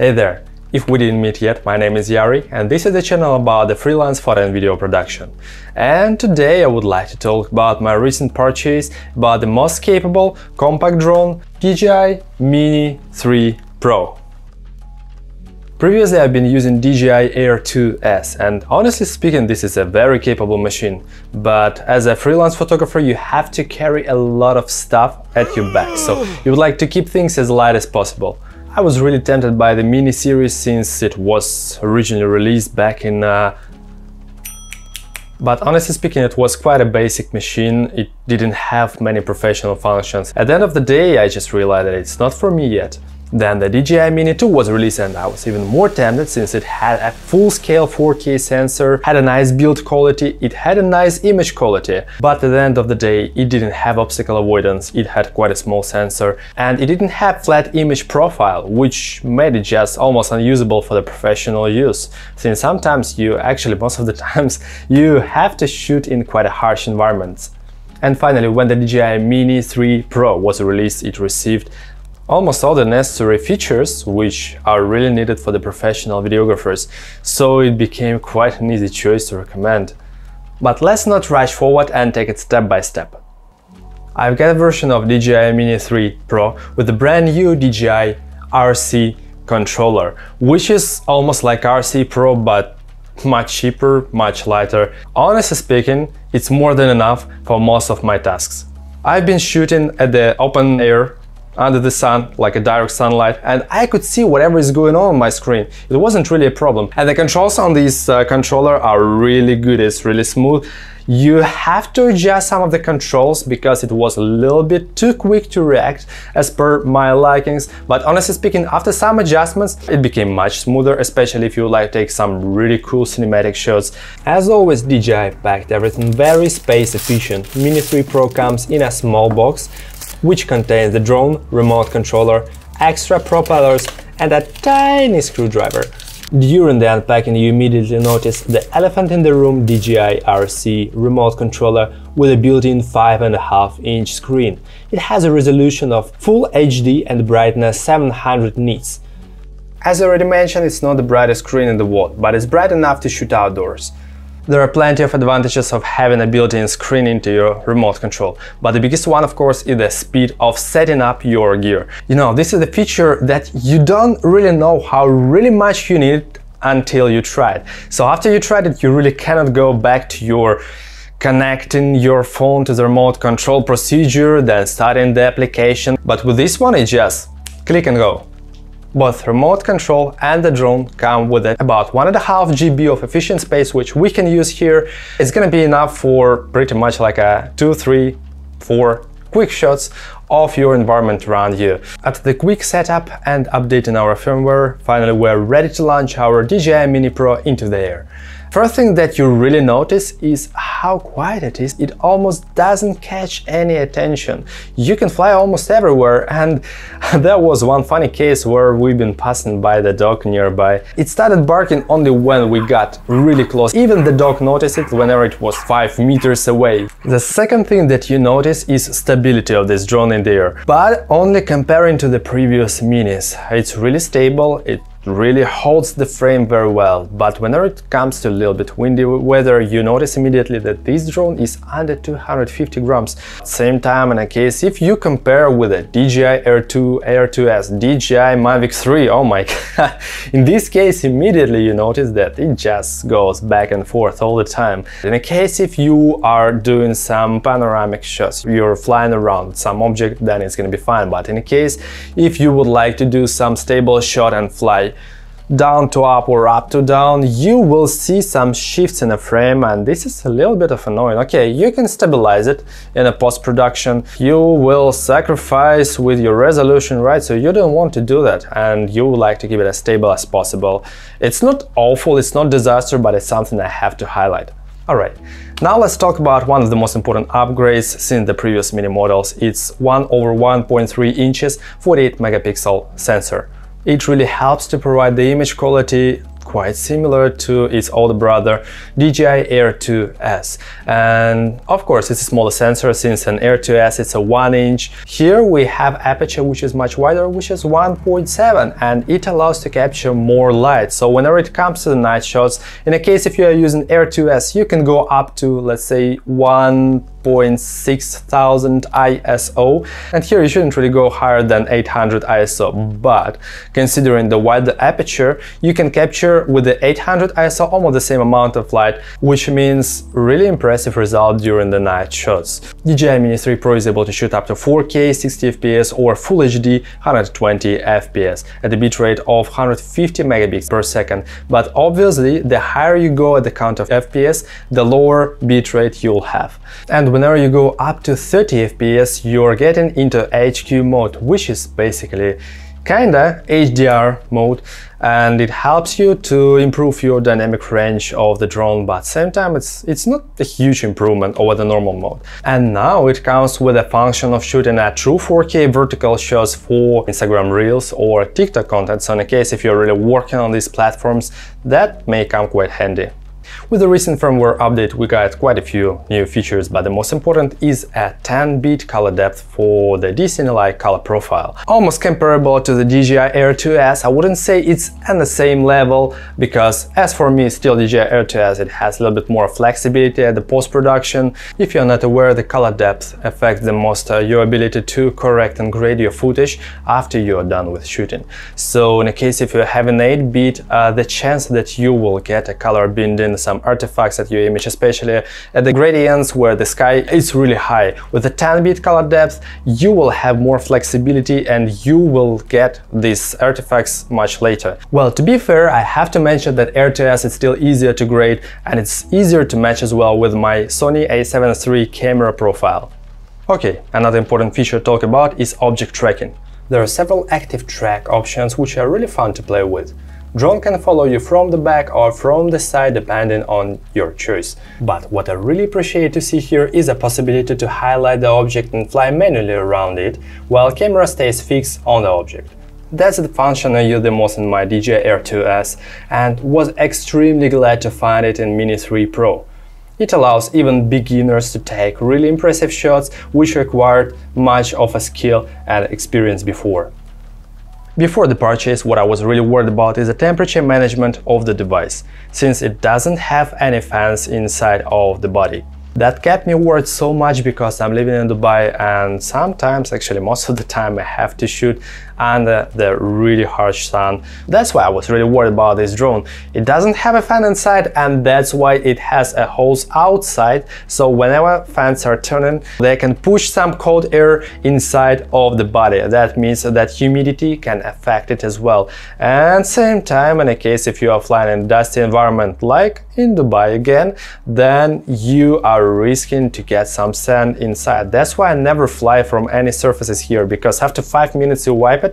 Hey there! If we didn't meet yet, my name is Yari and this is the channel about the freelance photo and video production. And today I would like to talk about my recent purchase, about the most capable compact drone DJI Mini 3 Pro. Previously I've been using DJI R2S and honestly speaking this is a very capable machine, but as a freelance photographer you have to carry a lot of stuff at your back, so you would like to keep things as light as possible. I was really tempted by the Mini series since it was originally released back in but honestly speaking it was quite a basic machine, it didn't have many professional functions. At the end of the day I just realized that it's not for me yet. Then the DJI Mini 2 was released and I was even more tempted since it had a full-scale 4K sensor, had a nice build quality, it had a nice image quality, but at the end of the day it didn't have obstacle avoidance, it had quite a small sensor, and it didn't have flat image profile, which made it just almost unusable for the professional use, since sometimes most of the times, you have to shoot in quite harsh environments. And finally, when the DJI Mini 3 Pro was released, it received almost all the necessary features which are really needed for the professional videographers, so it became quite an easy choice to recommend. But let's not rush forward and take it step by step. I've got a version of DJI Mini 3 Pro with the brand new DJI RC controller, which is almost like RC Pro but much cheaper, much lighter. Honestly speaking, it's more than enough for most of my tasks. I've been shooting at the open air under the sun, like a direct sunlight, and I could see whatever is going on my screen. It wasn't really a problem. And the controls on this controller are really good, it's really smooth. You have to adjust some of the controls because it was a little bit too quick to react as per my likings, but honestly speaking, after some adjustments it became much smoother, especially if you would like to take some really cool cinematic shots. As always, DJI packed everything very space efficient. Mini 3 Pro comes in a small box which contains the drone, remote controller, extra propellers and a tiny screwdriver. During the unpacking you immediately notice the elephant in the room DJI RC remote controller with a built-in 5.5-inch screen. It has a resolution of Full HD and brightness 700 nits. As I already mentioned, it's not the brightest screen in the world, but it's bright enough to shoot outdoors. There are plenty of advantages of having a built-in screen into your remote control, but the biggest one of course is the speed of setting up your gear. You know, this is a feature that you don't really know how really much you need it until you try it. So after you tried it, you really cannot go back to your connecting your phone to the remote control procedure, then starting the application, but with this one it's just click and go. Both remote control and the drone come with about 1.5 GB of efficient space, which we can use here. It's gonna be enough for pretty much like a 2, 3, 4 quick shots of your environment around you. After the quick setup and updating our firmware, finally we're ready to launch our DJI Mini Pro into the air. First thing that you really notice is how quiet it is. It almost doesn't catch any attention. You can fly almost everywhere, and there was one funny case where we've been passing by the dog nearby. It started barking only when we got really close. Even the dog noticed it whenever it was 5 meters away. The second thing that you notice is stability of this drone in the air, but only comparing to the previous Minis. It's really stable, it really holds the frame very well, but whenever it comes to a little bit windy weather, you notice immediately that this drone is under 250 grams. Same time, in a case if you compare with the DJI R2S, DJI Mavic 3, oh my god, in this case immediately you notice that it just goes back and forth all the time. In a case if you are doing some panoramic shots, you're flying around some object, then it's gonna be fine, but in a case if you would like to do some stable shot and fly down to up or up to down, you will see some shifts in the frame, and this is a little bit of annoying. Okay, you can stabilize it in a post-production, you will sacrifice with your resolution, right? So you don't want to do that and you would like to keep it as stable as possible. It's not awful, it's not disaster, but it's something I have to highlight. Alright, now let's talk about one of the most important upgrades since the previous Mini models. It's 1/1.3 inches 48 megapixel sensor. It really helps to provide the image quality quite similar to its older brother DJI Air 2S. And of course it's a smaller sensor, since an Air 2S it's a 1-inch. Here we have aperture which is much wider, which is 1.7, and it allows to capture more light. So whenever it comes to the night shots, in a case if you are using Air 2S, you can go up to, let's say, 1.6000 ISO, and here you shouldn't really go higher than 800 ISO, but considering the wider aperture, you can capture with the 800 ISO almost the same amount of light, which means really impressive result during the night shots. DJI Mini 3 Pro is able to shoot up to 4K 60 FPS or Full HD 120 FPS at a bitrate of 150 megabits per second, but obviously the higher you go at the count of FPS, the lower bitrate you'll have. And whenever you go up to 30 FPS, you're getting into HQ mode, which is basically kinda HDR mode, and it helps you to improve your dynamic range of the drone, but at the same time it's not a huge improvement over the normal mode. And now it comes with a function of shooting at true 4K vertical shots for Instagram Reels or TikTok content, so in a case if you're really working on these platforms, that may come quite handy. With the recent firmware update, we got quite a few new features, but the most important is a 10-bit color depth for the D-Cinelike color profile. Almost comparable to the DJI Air 2S, I wouldn't say it's on the same level, because as for me, still DJI Air 2S, it has a little bit more flexibility at the post-production. If you're not aware, the color depth affects the most your ability to correct and grade your footage after you're done with shooting. So in a case if you have an 8-bit, the chance that you will get a color binding, some artifacts at your image, especially at the gradients where the sky is really high. With a 10-bit color depth, you will have more flexibility and you will get these artifacts much later. Well, to be fair, I have to mention that Air 2S is still easier to grade, and it's easier to match as well with my Sony a7 III camera profile. Okay, another important feature to talk about is object tracking. There are several active track options which are really fun to play with. Drone can follow you from the back or from the side depending on your choice. But what I really appreciate to see here is a possibility to highlight the object and fly manually around it, while camera stays fixed on the object. That's the function I use the most in my DJI Air 2S, and was extremely glad to find it in Mini 3 Pro. It allows even beginners to take really impressive shots which required much of a skill and experience before. Before the purchase, what I was really worried about is the temperature management of the device, since it doesn't have any fans inside of the body. That kept me worried so much because I'm living in Dubai, and sometimes, actually most of the time, I have to shoot under the really harsh sun. That's why I was really worried about this drone. It doesn't have a fan inside, and that's why it has a hose outside, so whenever fans are turning, they can push some cold air inside of the body. That means that humidity can affect it as well. And same time, in a case if you are flying in a dusty environment like in Dubai again, then you are risking to get some sand inside. That's why I never fly from any surfaces here, because after 5 minutes you wipe it,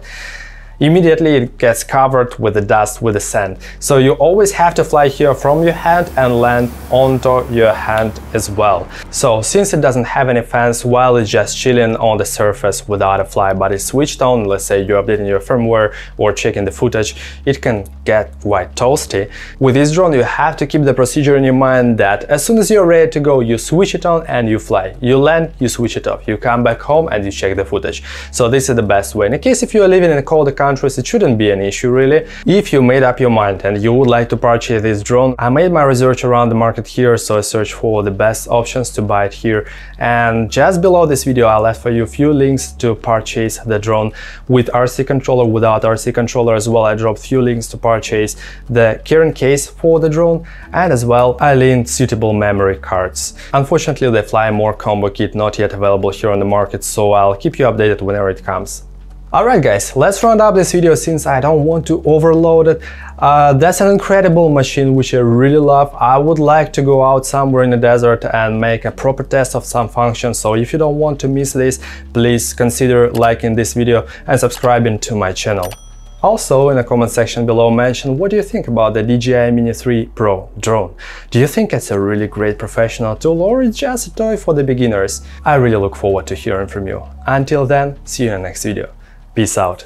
immediately it gets covered with the dust, with the sand. So you always have to fly here from your hand and land onto your hand as well. So since it doesn't have any fans while it's just chilling on the surface without a fly, but it's switched on, let's say you're updating your firmware or checking the footage, it can get quite toasty. With this drone you have to keep the procedure in your mind that as soon as you're ready to go, you switch it on and you fly. You land, you switch it off, you come back home and you check the footage. So this is the best way. In a case if you are living in a colder country, it shouldn't be an issue really. If you made up your mind and you would like to purchase this drone, I made my research around the market here, so I searched for the best options to buy it here, and just below this video I left for you a few links to purchase the drone with RC controller, without RC controller as well. I dropped few links to purchase the carrying case for the drone, and as well I linked suitable memory cards. Unfortunately the Fly More combo kit not yet available here on the market, so I'll keep you updated whenever it comes. Alright guys, let's round up this video since I don't want to overload it. That's an incredible machine which I really love. I would like to go out somewhere in the desert and make a proper test of some functions, so if you don't want to miss this, please consider liking this video and subscribing to my channel. Also, in the comment section below, mention what do you think about the DJI Mini 3 Pro drone. Do you think it's a really great professional tool, or it's just a toy for the beginners? I really look forward to hearing from you. Until then, see you in the next video. Peace out.